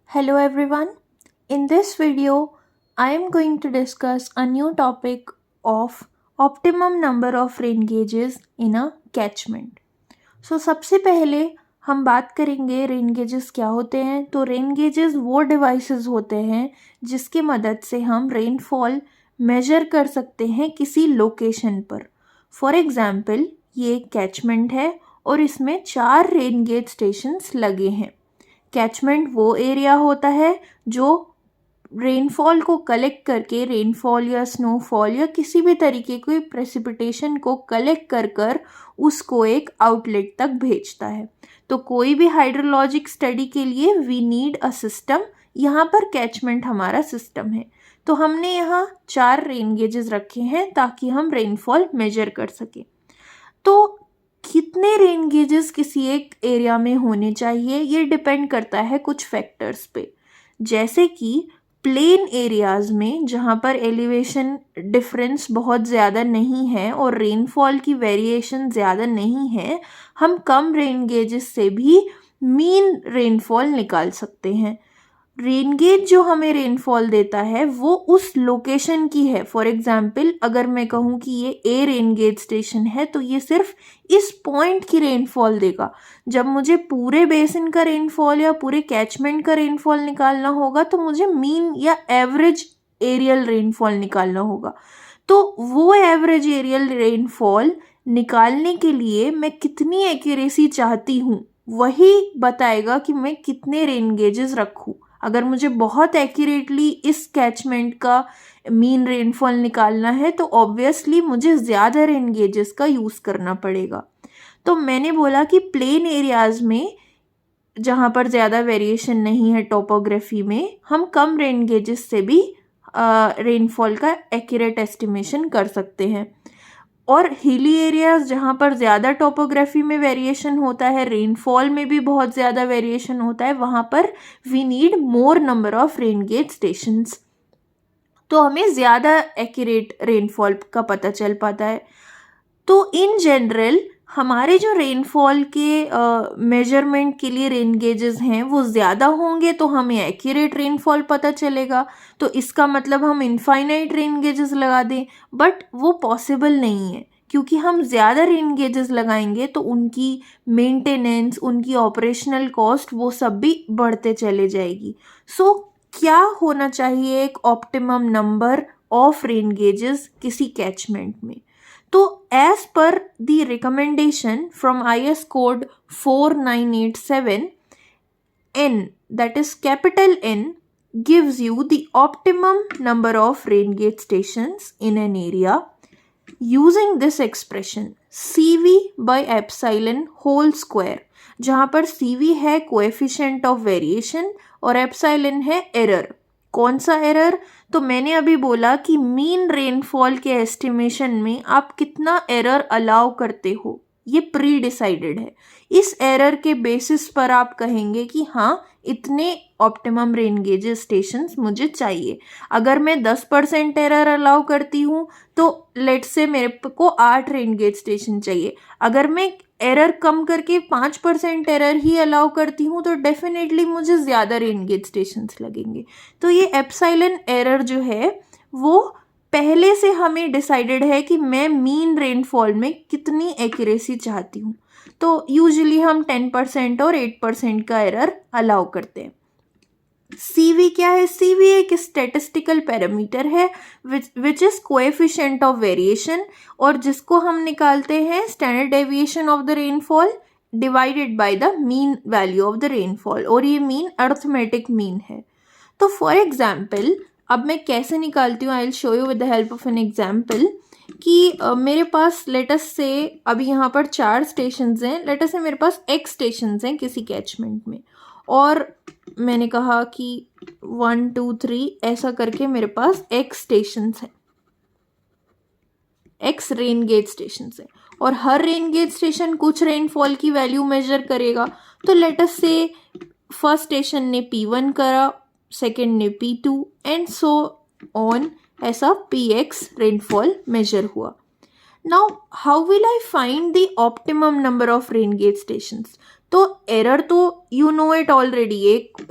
Hello everyone. In this video, I am going to discuss a new topic of optimum number of rain gauges in a catchment. So सबसे पहले हम बात करेंगे rain gauges क्या होते हैं। तो रेन गेजेस वो डिवाइसेस होते हैं जिसकी मदद से हम रेनफॉल मेजर कर सकते हैं किसी लोकेशन पर। फॉर एग्जाम्पल ये एक कैचमेंट है और इसमें 4 रेन गेज स्टेशंस लगे हैं। कैचमेंट वो एरिया होता है जो रेनफॉल को कलेक्ट करके रेनफॉल या स्नोफॉल या किसी भी तरीके की प्रेसिपिटेशन को कलेक्ट कर कर उसको एक आउटलेट तक भेजता है। तो कोई भी हाइड्रोलॉजिक स्टडी के लिए वी नीड अ सिस्टम। यहाँ पर कैचमेंट हमारा सिस्टम है। तो हमने यहाँ 4 रेन गेजेस रखे हैं ताकि हम रेनफॉल मेजर कर सकें। तो कितने रेन गेजेस किसी एक एरिया में होने चाहिए ये डिपेंड करता है कुछ फैक्टर्स पे, जैसे कि प्लेन एरियाज़ में जहाँ पर एलिवेशन डिफरेंस बहुत ज़्यादा नहीं है और रेनफॉल की वेरिएशन ज़्यादा नहीं है, हम कम रेन गेजेस से भी मीन रेनफॉल निकाल सकते हैं। रेन गेज जो हमें रेनफॉल देता है वो उस लोकेशन की है। फॉर एग्जाम्पल अगर मैं कहूँ कि ये ए रेन गेज स्टेशन है तो ये सिर्फ इस पॉइंट की रेनफॉल देगा। जब मुझे पूरे बेसिन का रेनफॉल या पूरे कैचमेंट का रेनफॉल निकालना होगा तो मुझे मीन या एवरेज एरियल रेनफॉल निकालना होगा। तो वो एवरेज एरियल रेनफॉल निकालने के लिए मैं कितनी एक्यूरेसी चाहती हूँ वही बताएगा कि मैं कितने रेन गेजेस रखूँ। अगर मुझे बहुत एक्यूरेटली इस कैचमेंट का मीन रेनफॉल निकालना है तो ऑब्वियसली मुझे ज़्यादा रेन गेजेस का यूज़ करना पड़ेगा। तो मैंने बोला कि प्लेन एरियाज़ में जहाँ पर ज़्यादा वेरिएशन नहीं है टोपोग्राफी में, हम कम रेन गेजेस से भी रेनफॉल का एक्यूरेट एस्टिमेशन कर सकते हैं। और हिली एरियाज जहाँ पर ज़्यादा टोपोग्राफी में वेरिएशन होता है, रेनफॉल में भी बहुत ज़्यादा वेरिएशन होता है, वहाँ पर we need more number of rain gauge stations. तो हमें ज़्यादा एक्यूरेट रेनफॉल का पता चल पाता है। तो इन जनरल हमारे जो रेनफॉल के मेजरमेंट के लिए रेन गेजेस हैं वो ज़्यादा होंगे तो हमें एक्यूरेट रेनफॉल पता चलेगा। तो इसका मतलब हम इनफाइनाइट रेन गेजेस लगा दें, बट वो पॉसिबल नहीं है क्योंकि हम ज़्यादा रेन गेजेस लगाएंगे तो उनकी मेंटेनेंस, उनकी ऑपरेशनल कॉस्ट वो सब भी बढ़ते चले जाएगी। सो क्या होना चाहिए एक optimum number of rain gauges किसी कैचमेंट में? तो as per the recommendation from IS code 4987, N, that is capital N, gives you the optimum number of rain gauge stations in an area using this expression CV by epsilon whole square, जहाँ पर CV है coefficient of variation और epsilon है error. कौन सा error? तो मैंने अभी बोला कि मीन रेनफॉल के एस्टिमेशन में आप कितना एरर अलाउ करते हो ये प्री डिसाइडेड है। इस एरर के बेसिस पर आप कहेंगे कि हाँ इतने ऑप्टिमम रेन गेजेस स्टेशंस मुझे चाहिए। अगर मैं 10% एरर अलाउ करती हूँ तो लेट्स से मेरे को 8 रेन गेज स्टेशन चाहिए। अगर मैं एरर कम करके 5% एरर ही अलाउ करती हूँ तो डेफिनेटली मुझे ज़्यादा रेन गेज स्टेशंस लगेंगे। तो ये एप्सिलॉन एरर जो है वो पहले से हमें डिसाइडेड है कि मैं मीन रेनफॉल में कितनी एक्यूरेसी चाहती हूँ। तो यूजुअली हम 10% और 8% का एरर अलाउ करते हैं। CV क्या है? CV एक स्टेटिस्टिकल पैरामीटर है which is coefficient of variation और जिसको हम निकालते हैं standard deviation of the rainfall divided by the mean value of the rainfall, और ये मीन अर्थमेटिक मीन है। तो फॉर एग्जाम्पल अब मैं कैसे निकालती हूँ, आई will show you with the help of an example कि मेरे पास लेटस से अभी यहाँ पर 4 स्टेशंस हैं। लेटस से मेरे पास X स्टेशंस हैं किसी कैचमेंट में और मैंने कहा कि 1 2 3 ऐसा करके मेरे पास X स्टेशंस हैं, X रेन गेज स्टेशंस हैं और हर रेन गेज स्टेशन कुछ रेनफॉल की वैल्यू मेजर करेगा। तो लेटस से फर्स्ट स्टेशन ने P1 करा, सेकेंड ने P2 एंड सो ऑन, ऐसा PX रेनफॉल मेजर हुआ। Now how will I find the optimum number of rain gauge stations? तो एरर तो यू नो इट ऑलरेडी,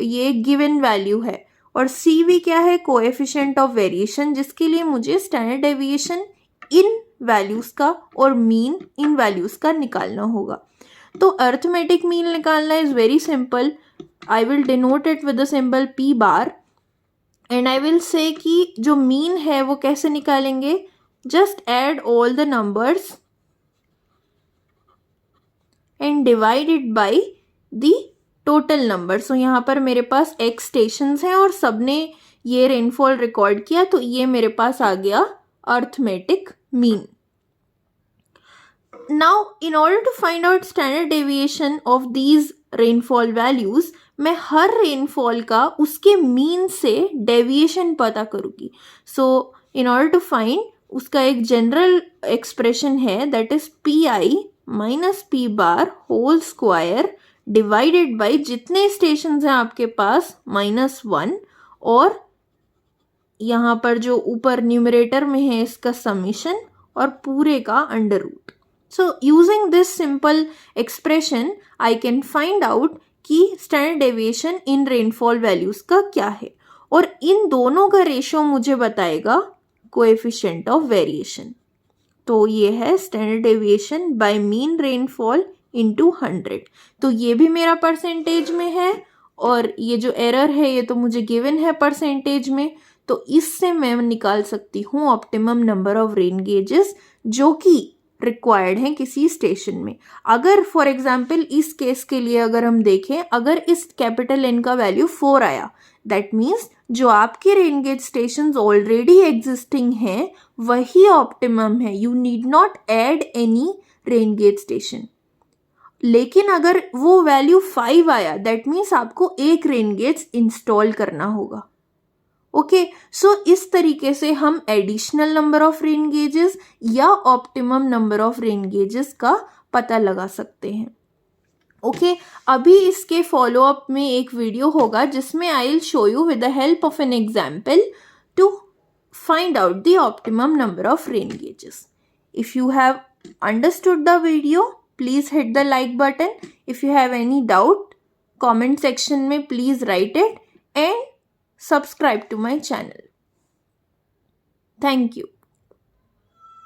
ये गिवन वैल्यू है, और सी वी क्या है, कोएफिशिएंट ऑफ वेरिएशन, जिसके लिए मुझे स्टैंडर्ड डेविएशन इन वैल्यूज का और मीन इन वैल्यूज का निकालना होगा। तो अर्थमेटिक मीन निकालना is very simple. I will denote it with the symbol P bar and I will say कि जो मीन है वो कैसे निकालेंगे, just add all the numbers and divide it by the total number. So यहाँ पर मेरे पास x स्टेशंस हैं और सबने ये रेनफॉल रिकॉर्ड किया, तो ये मेरे पास आ गया arithmetic mean. Now in order to find out standard deviation of these rainfall values, मैं हर रेनफॉल का उसके मीन से डेविएशन पता करूँगी। So in order to find, उसका एक जनरल एक्सप्रेशन है, that is P I minus P bar whole square divided by जितने स्टेशन हैं आपके पास -1, और यहाँ पर जो ऊपर न्यूमरेटर में है इसका समीशन और पूरे का under root. So using this simple expression I can find out कि standard deviation in rainfall values का क्या है, और इन दोनों का रेशियो मुझे बताएगा कोएफिशिएंट ऑफ वेरिएशन। तो ये है standard deviation by mean rainfall into 100। तो ये भी मेरा परसेंटेज में है, और ये जो एरर है ये तो मुझे गिवन है परसेंटेज में, तो इससे मैं निकाल सकती हूँ optimum number of rain gauges जो कि रिक्वायर्ड हैं किसी स्टेशन में। अगर फॉर एग्जाम्पल इस केस के लिए अगर हम देखें, अगर इस कैपिटल N का वैल्यू 4 आया, दैट मीन्स जो आपके rain gauge station already existing हैं वही ऑप्टिमम है, you need not add any rain gauge station. लेकिन अगर वो वैल्यू 5 आया, दैट मीन्स आपको एक रेन गेज इंस्टॉल करना होगा। ओके, सो इस तरीके से हम additional number of rain gauges या optimum number of rain gauges का पता लगा सकते हैं। ओके, अभी इसके फॉलोअप में एक वीडियो होगा जिसमें I will show you with the help of an example to find out the optimum number of rain gauges. If you have understood the video, please hit the like button. If you have any doubt, comment section में please write it and subscribe to my channel. Thank you.